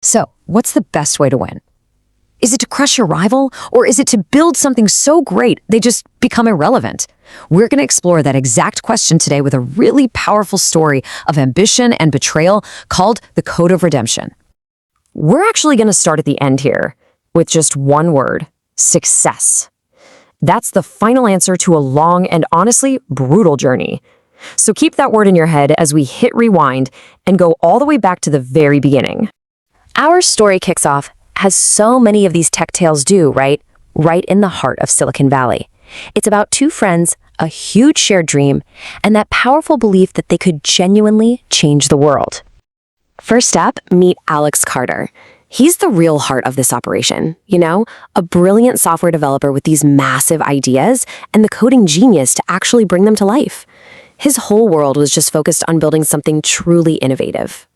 So, what's the best way to win? Is it to crush your rival, or is it to build something so great they just become irrelevant? We're going to explore that exact question today with a really powerful story of ambition and betrayal called the Code of Redemption. We're actually going to start at the end here with just one word: success. That's the final answer to a long and honestly brutal journey. So keep that word in your head as we hit rewind and go all the way back to the very beginning. Our story kicks off, as so many of these tech tales do, right? Right in the heart of Silicon Valley. It's about two friends, a huge shared dream, and that powerful belief that they could genuinely change the world. First up, meet Alex Carter. He's the real heart of this operation, a brilliant software developer with these massive ideas and the coding genius to actually bring them to life. His whole world was just focused on building something truly innovative.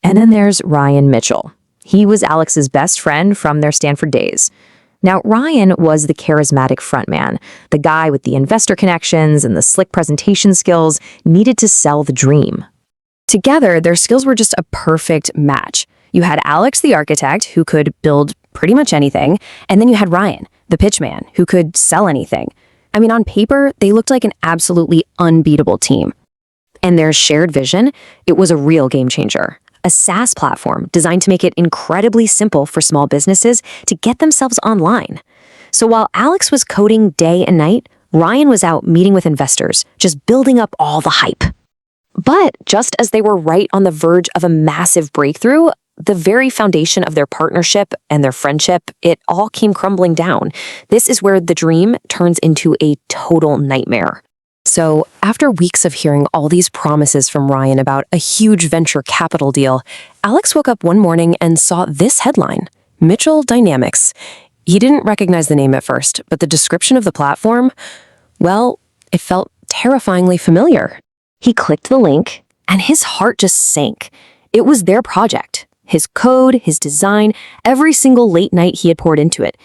And then there's Ryan Mitchell. He was Alex's best friend from their Stanford days. Now, Ryan was the charismatic frontman, the guy with the investor connections and the slick presentation skills needed to sell the dream. Together, their skills were just a perfect match. You had Alex, the architect, who could build pretty much anything, and then you had Ryan, the pitchman, who could sell anything. I mean, on paper, they looked like an absolutely unbeatable team. And their shared vision, it was a real game changer. A SaaS platform designed to make it incredibly simple for small businesses to get themselves online. So while Alex was coding day and night, Ryan was out meeting with investors, just building up all the hype. But just as they were right on the verge of a massive breakthrough, the very foundation of their partnership and their friendship, it all came crumbling down. This is where the dream turns into a total nightmare. So after weeks of hearing all these promises from Ryan about a huge venture capital deal, Alex woke up one morning and saw this headline: Mitchell Dynamics. He didn't recognize the name at first, but the description of the platform, well, it felt terrifyingly familiar. He clicked the link, and his heart just sank. It was their project. His code, his design, every single late night he had poured into it.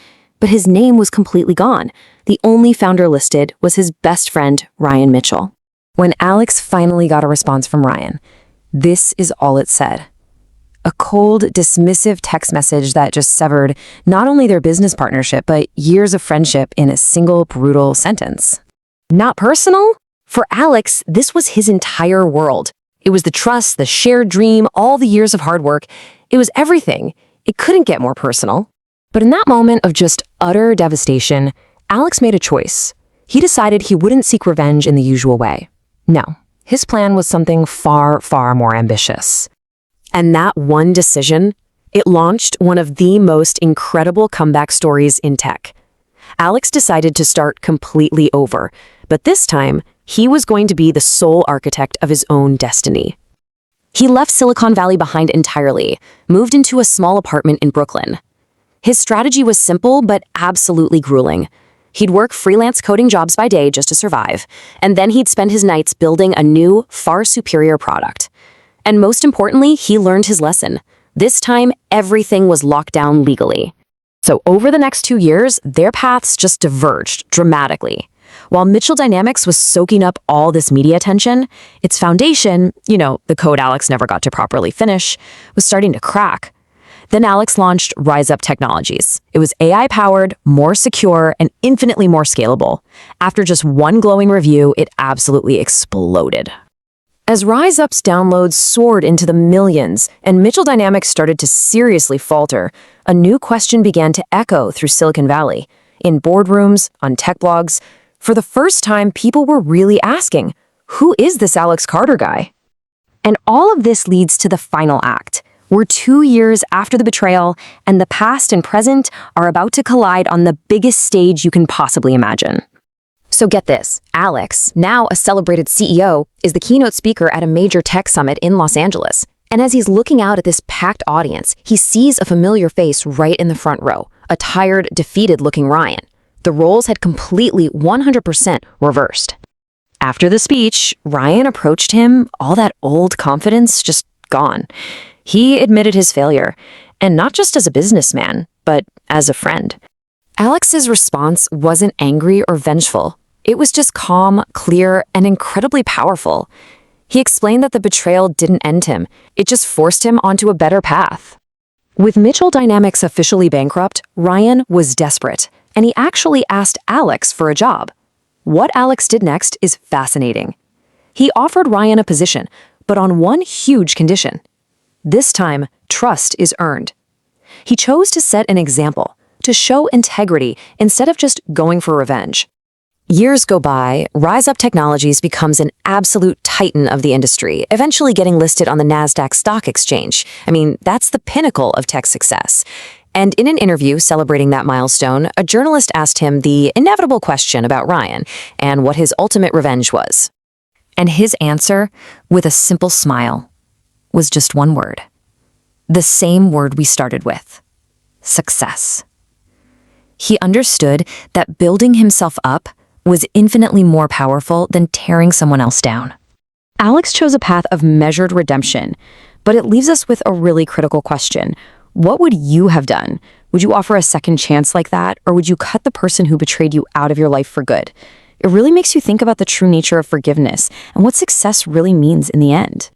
But his name was completely gone. The only founder listed was his best friend, Ryan Mitchell. When Alex finally got a response from Ryan, this is all it said. A cold, dismissive text message that just severed not only their business partnership, but years of friendship in a single brutal sentence. Not personal? For Alex, this was his entire world. It was the trust, the shared dream, all the years of hard work. It was everything. It couldn't get more personal. But in that moment of just utter devastation, Alex made a choice. He decided he wouldn't seek revenge in the usual way. No, his plan was something far, far more ambitious. And that one decision, it launched one of the most incredible comeback stories in tech. Alex decided to start completely over, but this time, he was going to be the sole architect of his own destiny. He left Silicon Valley behind entirely, moved into a small apartment in Brooklyn. His strategy was simple but absolutely grueling. He'd work freelance coding jobs by day just to survive, and then he'd spend his nights building a new, far superior product. And most importantly, he learned his lesson. This time, everything was locked down legally. So over the next 2 years, their paths just diverged dramatically. While Mitchell Dynamics was soaking up all this media attention, its foundation, the code Alex never got to properly finish, was starting to crack. Then Alex launched Rise Up Technologies. It was AI-powered, more secure, and infinitely more scalable. After just one glowing review, it absolutely exploded. As Rise Up's downloads soared into the millions and Mitchell Dynamics started to seriously falter, a new question began to echo through Silicon Valley. In boardrooms, on tech blogs, for the first time, people were really asking, who is this Alex Carter guy? And all of this leads to the final act. We're 2 years after the betrayal, and the past and present are about to collide on the biggest stage you can possibly imagine. So get this, Alex, now a celebrated CEO, is the keynote speaker at a major tech summit in Los Angeles. And as he's looking out at this packed audience, he sees a familiar face right in the front row, a tired, defeated-looking Ryan. The roles had completely 100% reversed. After the speech, Ryan approached him, all that old confidence just gone. He admitted his failure, and not just as a businessman, but as a friend. Alex's response wasn't angry or vengeful. It was just calm, clear, and incredibly powerful. He explained that the betrayal didn't end him. It just forced him onto a better path. With Mitchell Dynamics officially bankrupt, Ryan was desperate, and he actually asked Alex for a job. What Alex did next is fascinating. He offered Ryan a position, but on one huge condition. This time, trust is earned. He chose to set an example, to show integrity instead of just going for revenge. Years go by, Rise Up Technologies becomes an absolute titan of the industry, eventually getting listed on the NASDAQ stock exchange. I mean, that's the pinnacle of tech success. And in an interview celebrating that milestone, a journalist asked him the inevitable question about Ryan and what his ultimate revenge was. And his answer, with a simple smile, was just one word. The same word we started with: success. He understood that building himself up was infinitely more powerful than tearing someone else down. Alex chose a path of measured redemption, but it leaves us with a really critical question. What would you have done? Would you offer a second chance like that, or would you cut the person who betrayed you out of your life for good? It really makes you think about the true nature of forgiveness and what success really means in the end.